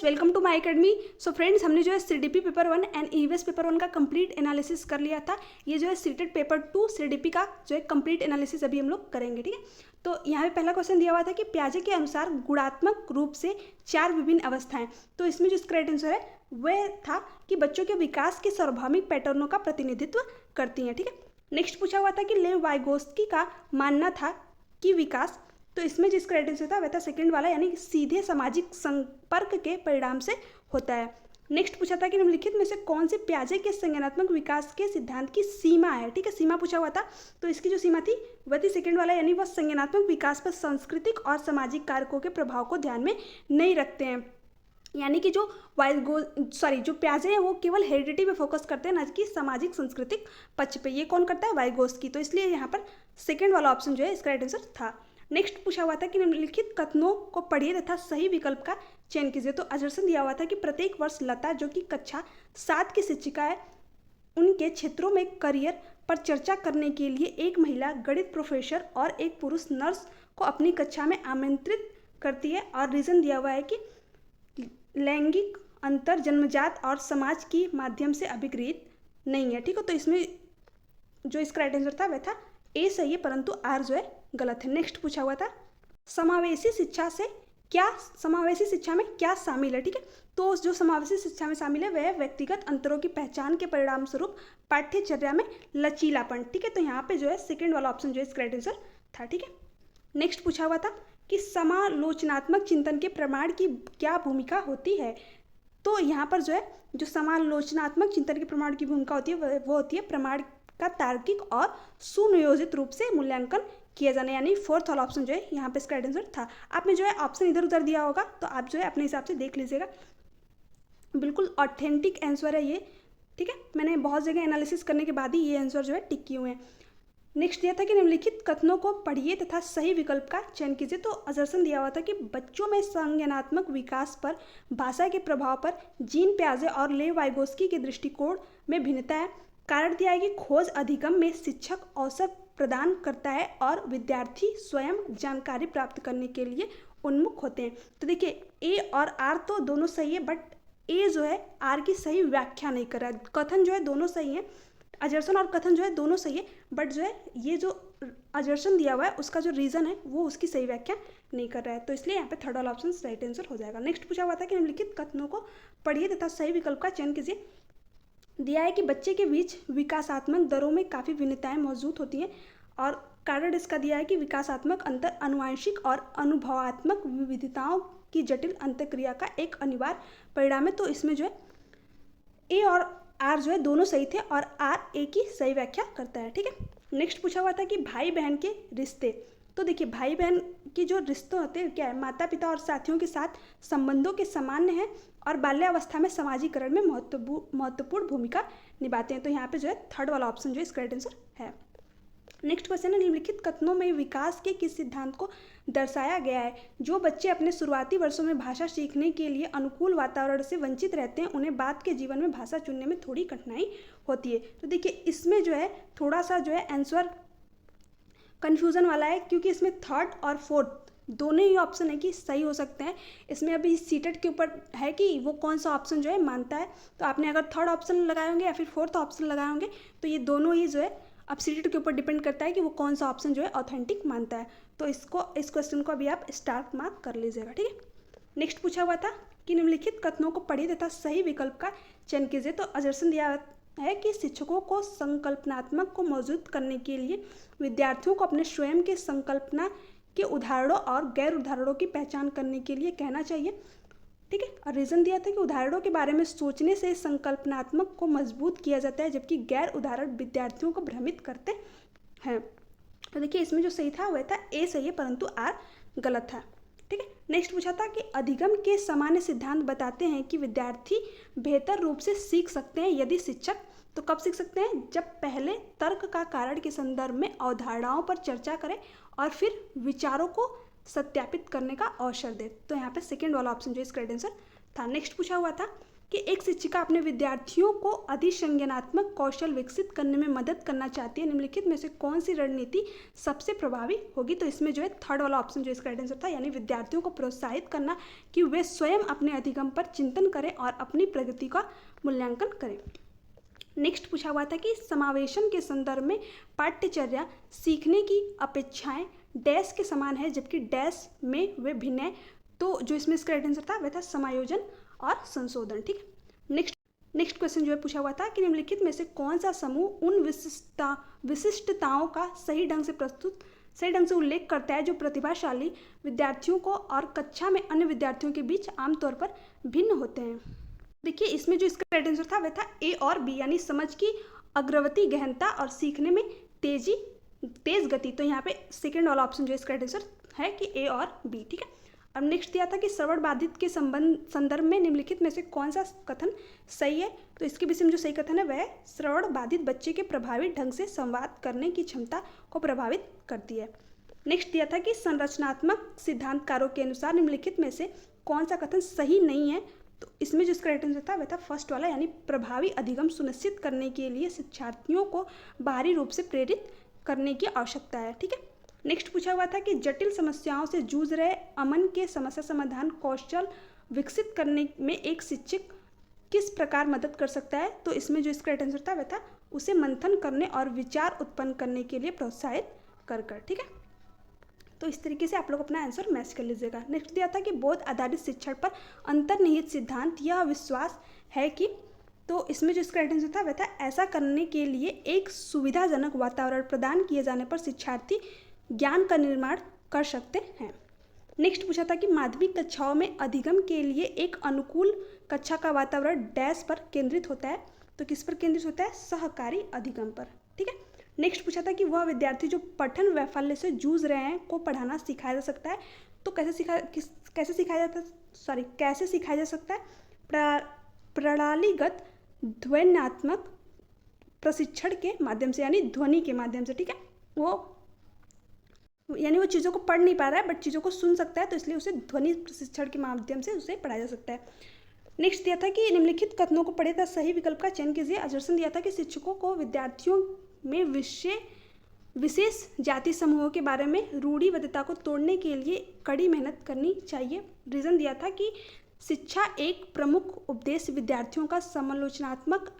Friends, welcome to my academy. So friends, हमने जो है CDP paper 1 and EVS paper 1 का कंप्लीट एनालिसिस कर लिया था। ये जो है सीटेट पेपर 2 सीडीपी का जो है कंप्लीट एनालिसिस अभी हम लोग करेंगे, ठीक है। तो यहाँ पे पहला क्वेश्चन दिया हुआ था कि पियाजे के अनुसार गुणात्मक रूप से 4 विभिन्न अवस्थाएं। तो इसमें जो करेक्ट आंसर है वह था कि बच्चों के विकास के सार्वभौमिक पैटर्नों का प्रतिनिधित्व करती हैं, ठीक है। नेक्स्ट पूछा हुआ था कि लेव वाइगोस्की का मानना था कि विकास, तो इसमें जिस करेक्ट आंसर था वह था सेकंड वाला, यानी सीधे सामाजिक संपर्क के परिणाम से होता है। नेक्स्ट पूछा था कि निम्नलिखित में से कौन से पियाजे के संज्ञानात्मक विकास के सिद्धांत की सीमा है, ठीक है। सीमा पूछा हुआ था, तो इसकी जो सीमा थी वह थी सेकंड वाला, यानी वह संज्ञानात्मक विकास पर सांस्कृतिक और सामाजिक कारकों के प्रभाव को ध्यान में नहीं रखते हैं। यानी कि जो जो पियाजे हैं वो केवल हेरिडिटी पे फोकस करते हैं, ना कि सामाजिक सांस्कृतिक पक्ष पे। ये कौन करता है? वाइगोस्की। तो इसलिए यहाँ पर सेकंड वाला ऑप्शन जो है इसका राइट आंसर था। नेक्स्ट पूछा हुआ था कि निम्नलिखित कथनों को पढ़िए तथा सही विकल्प का चयन कीजिए। तो अजरसन दिया हुआ था कि प्रत्येक वर्ष लता, जो कि कक्षा 7 की शिक्षिका है, उनके क्षेत्रों में करियर पर चर्चा करने के लिए एक महिला गणित प्रोफेसर और एक पुरुष नर्स को अपनी कक्षा में आमंत्रित करती है। और रीज़न दिया हुआ है कि लैंगिक अंतर जन्मजात और समाज के माध्यम से अभिगृहित नहीं है, ठीक है। तो इसमें जो इसका राइट आंसर था वह था ए सही है, परंतु आर जो है गलत है। नेक्स्ट पूछा हुआ था समावेशी शिक्षा में क्या शामिल है, ठीक है। तो जो समावेशी शिक्षा में शामिल है वह व्यक्तिगत अंतरों की पहचान के परिणाम स्वरूप पाठ्यचर्या में लचीलापन, ठीक है। तो यहाँ पे जो है सेकंड वाला ऑप्शन जो है इसका राइट आंसर था, ठीक है। नेक्स्ट पूछा हुआ था कि समालोचनात्मक चिंतन के प्रमाण की क्या भूमिका होती है। तो यहाँ पर जो है जो समालोचनात्मक चिंतन के प्रमाण की भूमिका होती है वो होती है प्रमाण का तार्किक और सुनियोजित रूप से मूल्यांकन किया जाना, यानी फोर्थ वाला ऑप्शन जो है यहाँ पे इसका राइट आंसर था। आपने जो है ऑप्शन इधर उधर दिया होगा तो आप जो है अपने हिसाब से देख लीजिएगा, बिल्कुल ऑथेंटिक आंसर है ये, ठीक है। मैंने बहुत जगह एनालिसिस करने के बाद ही ये आंसर जो है टिक किए हुए हैं। नेक्स्ट दिया था कि निम्नलिखित कथनों को पढ़िए तथा सही विकल्प का चयन कीजिए। तो अजरसन दिया हुआ था कि बच्चों में संज्ञानात्मक विकास पर भाषा के प्रभाव पर जीन पियाजे और लेव वाइगोस्की के दृष्टिकोण में भिन्नता है। कारण दिया है कि खोज अधिगम में शिक्षक अवसर प्रदान करता है और विद्यार्थी स्वयं जानकारी प्राप्त करने के लिए उन्मुख होते हैं। तो देखिए ए और आर तो दोनों सही है, बट ए जो है आर की सही व्याख्या नहीं कर रहा है। कथन जो है दोनों सही है, अजर्सन और कथन जो है दोनों सही है, बट जो है ये जो अजर्सन दिया हुआ है उसका जो रीज़न है वो उसकी सही व्याख्या नहीं कर रहा है। तो इसलिए यहाँ पे थर्ड वाला ऑप्शन राइट आंसर हो जाएगा। नेक्स्ट पूछा हुआ था कि निम्नलिखित कथनों को पढ़िए तथा सही विकल्प का चयन कीजिए। दिया है कि बच्चे के बीच विकासात्मक दरों में काफ़ी भिन्नताएं मौजूद होती हैं, और कारण इसका दिया है कि विकासात्मक अंतर आनुवंशिक और अनुभवात्मक विविधताओं की जटिल अंतःक्रिया का एक अनिवार्य परिणाम है। तो इसमें जो है ए और आर जो है दोनों सही थे और आर ए की सही व्याख्या करता है, ठीक है। नेक्स्ट पूछा हुआ था कि भाई बहन के रिश्ते। तो देखिए भाई बहन की जो रिश्ते होते हैं क्या है, माता पिता और साथियों के साथ संबंधों के सामान्य हैं और बाल्यावस्था में सामाजिकरण में महत्वपूर्ण भूमिका निभाते हैं। तो यहाँ पे जो है थर्ड वाला ऑप्शन जो है इसका राइट आंसर है। नेक्स्ट क्वेश्चन है निम्नलिखित कथनों में विकास के किस सिद्धांत को दर्शाया गया है। जो बच्चे अपने शुरुआती वर्षों में भाषा सीखने के लिए अनुकूल वातावरण से वंचित रहते हैं उन्हें बाद के जीवन में भाषा चुनने में थोड़ी कठिनाई होती है। तो देखिए इसमें जो है थोड़ा सा जो है आंसर कन्फ्यूज़न वाला है, क्योंकि इसमें थर्ड और फोर्थ दोनों ही ऑप्शन है कि सही हो सकते हैं। इसमें अभी सीटेट के ऊपर है कि वो कौन सा ऑप्शन जो है मानता है। तो आपने अगर थर्ड ऑप्शन लगाए होंगे या फिर फोर्थ ऑप्शन लगाए होंगे तो ये दोनों ही जो है अब सीटेट के ऊपर डिपेंड करता है कि वो कौन सा ऑप्शन जो है ऑथेंटिक मानता है। तो इस क्वेश्चन को अभी आप स्टार मार्क कर लीजिएगा, ठीक है। नेक्स्ट पूछा हुआ था कि निम्नलिखित कथनों को पढ़िए तथा सही विकल्प का चयन कीजिए। तो अजरसन दिया है कि शिक्षकों को संकल्पनात्मक को मौजूद करने के लिए विद्यार्थियों को अपने स्वयं के संकल्पना के उदाहरणों और गैर उदाहरणों की पहचान करने के लिए कहना चाहिए, ठीक है। और रीज़न दिया था कि उदाहरणों के बारे में सोचने से संकल्पनात्मक को मजबूत किया जाता है, जबकि गैर उदाहरण विद्यार्थियों को भ्रमित करते हैं। तो देखिए इसमें जो सही था वह था ए सही है, परंतु आर गलत था, ठीक है। नेक्स्ट पूछा था कि अधिगम के सामान्य सिद्धांत बताते हैं कि विद्यार्थी बेहतर रूप से सीख सकते हैं यदि शिक्षक, तो कब सीख सकते हैं, जब पहले तर्क का कारण के संदर्भ में अवधारणाओं पर चर्चा करें और फिर विचारों को सत्यापित करने का अवसर दे। तो यहाँ पे सेकंड वाला ऑप्शन जो इसका राइट आंसर था। नेक्स्ट पूछा हुआ था कि एक शिक्षिका अपने विद्यार्थियों को अधिसंज्ञानात्मक कौशल विकसित करने में मदद करना चाहती है, निम्नलिखित में से कौन सी रणनीति सबसे प्रभावी होगी। तो इसमें जो है थर्ड वाला ऑप्शन जो इसका राइट आंसर था, यानी विद्यार्थियों को प्रोत्साहित करना कि वे स्वयं अपने अधिगम पर चिंतन करें और अपनी प्रगति का मूल्यांकन करें। नेक्स्ट पूछा हुआ था कि समावेशन के संदर्भ में पाठ्यचर्या सीखने की अपेक्षाएं डैश के समान है जबकि डैश में वे भिन्न है। तो जो इसमें इसका राइट आंसर था वह था समायोजन और संशोधन। ठीक है। नेक्स्ट क्वेश्चन जो है पूछा हुआ था कि निम्नलिखित में से कौन सा समूह उन विशिष्टताओं का सही ढंग से उल्लेख करता है जो प्रतिभाशाली विद्यार्थियों को और कक्षा में अन्य विद्यार्थियों के बीच आमतौर पर भिन्न होते हैं। देखिए इसमें जो इसका राइट आंसर था वह था ए और बी, यानी समझ की अग्रगति, गहनता और सीखने में तेज गति। तो यहाँ पे सेकंड वाला ऑप्शन जो इसका राइट आंसर है कि ए और बी। ठीक है। अब नेक्स्ट दिया था कि श्रवण बाधित के संदर्भ में निम्नलिखित में से कौन सा कथन सही है। तो इसके विषय में जो सही कथन है वह श्रवण बाधित बच्चे के प्रभावी ढंग से संवाद करने की क्षमता को प्रभावित करती है। नेक्स्ट दिया था कि संरचनात्मक सिद्धांतकारों के अनुसार निम्नलिखित में से कौन सा कथन सही नहीं है। तो इसमें जो इसका राइट आंसर था वह था फर्स्ट वाला, यानी प्रभावी अधिगम सुनिश्चित करने के लिए शिक्षार्थियों को बाहरी रूप से प्रेरित करने की आवश्यकता है। ठीक है। नेक्स्ट पूछा हुआ था कि जटिल समस्याओं से जूझ रहे अमन के समस्या समाधान कौशल विकसित करने में एक शिक्षक किस प्रकार मदद कर सकता है। तो इसमें जो इसका राइट आंसर था वह था उसे मंथन करने और विचार उत्पन्न करने के लिए प्रोत्साहित कर। ठीक है। तो इस तरीके से आप लोग अपना आंसर मैच कर लीजिएगा। नेक्स्ट दिया था कि बोध आधारित शिक्षण पर अंतर्निहित सिद्धांत यह विश्वास है कि, तो इसमें जो इसका राइट आंसर था वह था ऐसा करने के लिए एक सुविधाजनक वातावरण प्रदान किए जाने पर शिक्षार्थी ज्ञान का निर्माण कर सकते हैं। नेक्स्ट पूछा था कि माध्यमिक कक्षाओं में अधिगम के लिए एक अनुकूल कक्षा का वातावरण डैश पर केंद्रित होता है। तो किस पर केंद्रित होता है? सहकारी अधिगम पर। ठीक है। नेक्स्ट पूछा था कि वह विद्यार्थी जो पठन वैफल्य से जूझ रहे हैं को पढ़ाना सिखाया जा सकता है। तो कैसे सिखाया जा सकता है? प्रणालीगत ध्वन्यात्मक प्रशिक्षण के माध्यम से, यानी ध्वनि के माध्यम से। ठीक है। वो चीज़ों को पढ़ नहीं पा रहा है बट चीज़ों को सुन सकता है, तो इसलिए उसे ध्वनि प्रशिक्षण के माध्यम से उसे पढ़ाया जा सकता है। नेक्स्ट दिया था कि निम्नलिखित कथनों को पढ़े तथा सही विकल्प का चयन कीजिए। अजर्सन दिया था कि शिक्षकों को विद्यार्थियों में विशेष जाति समूहों के बारे में रूढ़िबद्धता को तोड़ने के लिए कड़ी मेहनत करनी चाहिए। रीजन दिया था कि शिक्षा एक प्रमुख उद्देश्य विद्यार्थियों का समालोचनात्मक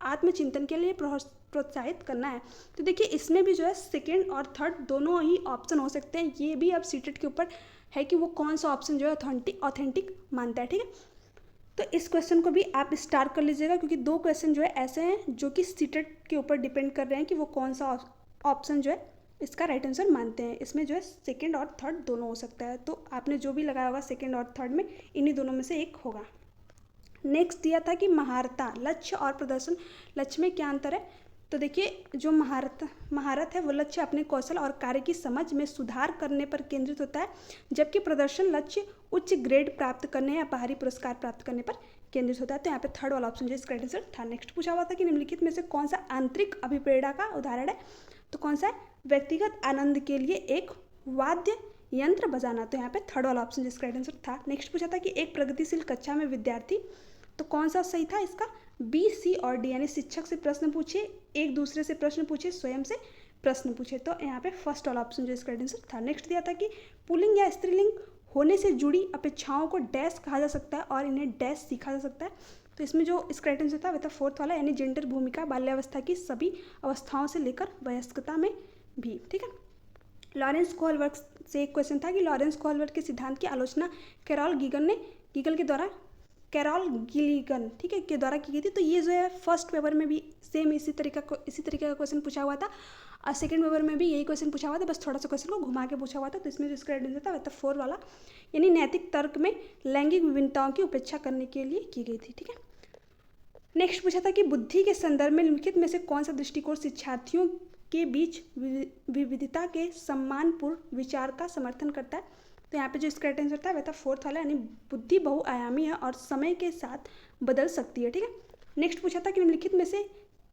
आत्मचिंतन के लिए प्रोत्साहित करना है। तो देखिए इसमें भी जो है सेकेंड और थर्ड दोनों ही ऑप्शन हो सकते हैं। ये भी अब सीटेट के ऊपर है कि वो कौन सा ऑप्शन जो है ऑथेंटिक मानता है। ठीक है। तो इस क्वेश्चन को भी आप स्टार कर लीजिएगा, क्योंकि दो क्वेश्चन जो है ऐसे हैं जो कि सीटेट के ऊपर डिपेंड कर रहे हैं कि वो कौन सा ऑप्शन जो है इसका राइट आंसर मानते हैं। इसमें जो है सेकंड और थर्ड दोनों हो सकता है। तो आपने जो भी लगाया होगा सेकंड और थर्ड में, इन्हीं दोनों में से एक होगा। नेक्स्ट दिया था कि महारता, लक्ष्य और प्रदर्शन, लक्ष्य में क्या अंतर है। तो देखिए जो महारत है वो लक्ष्य अपने कौशल और कार्य की समझ में सुधार करने पर केंद्रित होता है, जबकि प्रदर्शन लक्ष्य उच्च ग्रेड प्राप्त करने या बाहरी पुरस्कार प्राप्त करने पर केंद्रित होता है। तो यहाँ पे थर्ड वाला ऑप्शन जो इसका राइट आंसर था। नेक्स्ट पूछा हुआ था कि निम्नलिखित में से कौन सा आंतरिक अभिप्रेरणा का उदाहरण है। तो कौन सा है? व्यक्तिगत आनंद के लिए एक वाद्य यंत्र बजाना। तो यहाँ पे थर्ड वाला ऑप्शन जिसका राइट आंसर था। नेक्स्ट पूछा था कि एक प्रगतिशील कक्षा में विद्यार्थी, तो कौन सा सही था इसका? बी, सी और डी, यानी शिक्षक से प्रश्न पूछे, एक दूसरे से प्रश्न पूछे, स्वयं से प्रश्न पूछे। तो यहाँ पे फर्स्ट वाला ऑप्शन जो इसका राइट आंसर था। नेक्स्ट दिया था कि पुल्लिंग या स्त्रीलिंग होने से जुड़ी अपेक्षाओं को डैश कहा जा सकता है और इन्हें डैश सीखा जा सकता है। तो इसमें जो इसका राइट आंसर था वह था फोर्थ वाला, यानी जेंडर भूमिका बाल्यावस्था की सभी अवस्थाओं से लेकर वयस्कता में भी। ठीक है। लॉरेंस कोहलवर्थ से एक क्वेश्चन था कि लॉरेंस कोहलवर्थ के सिद्धांत की आलोचना कैरोल गिलिगन ठीक है के द्वारा की गई थी। तो ये जो है फर्स्ट पेपर में भी सेम इसी तरीके का क्वेश्चन पूछा हुआ था और सेकंड पेपर में भी यही क्वेश्चन पूछा हुआ था, बस थोड़ा सा क्वेश्चन को घुमा के पूछा हुआ था। तो इसमें जो इसका राइट आंसर था वह था फोर वाला, यानी नैतिक तर्क में लैंगिक विभिन्नताओं की उपेक्षा करने के लिए की गई थी। ठीक है। नेक्स्ट पूछा था कि बुद्धि के संदर्भ में निम्नलिखित में से कौन सा दृष्टिकोण शिक्षार्थियों के बीच विविधता के सम्मानपूर्ण विचार का समर्थन करता है। तो यहाँ पे जो इसका राइट आंसर था वह था फोर्थ वाला, यानी बुद्धि बहुआयामी है और समय के साथ बदल सकती है। ठीक है। नेक्स्ट पूछा था कि निम्नलिखित में से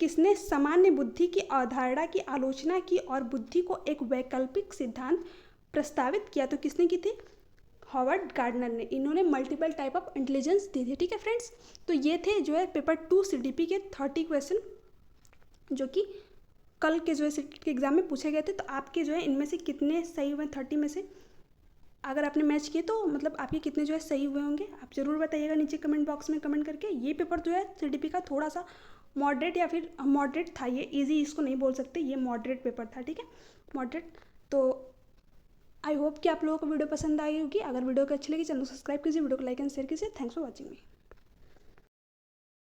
किसने सामान्य बुद्धि की अवधारणा की आलोचना की और बुद्धि को एक वैकल्पिक सिद्धांत प्रस्तावित किया। तो किसने की थी? हॉवर्ड गार्डनर ने, इन्होंने मल्टीपल टाइप ऑफ इंटेलिजेंस दी थी। ठीक है फ्रेंड्स, तो ये थे जो है पेपर 2 CDP के 30 क्वेश्चन जो कि कल के जो है सीटेट के एग्ज़ाम में पूछे गए थे। तो आपके जो है इनमें से कितने सही हुए 30 में से? अगर आपने मैच किए तो मतलब आपके कितने जो है सही हुए होंगे, आप ज़रूर बताइएगा नीचे कमेंट बॉक्स में कमेंट करके। ये पेपर जो है CDP का थोड़ा सा मॉडरेट या फिर मॉडरेट था, ये इजी इसको नहीं बोल सकते, ये मॉडरेट पेपर था। ठीक है, मॉडरेट। तो आई होप कि आप लोगों को वीडियो पसंद आई होगी। अगर वीडियो को अच्छी लगी चैनल को सब्सक्राइब कीजिए, वीडियो को लाइक एंड शेयर कीजिए। Thanks for watching me.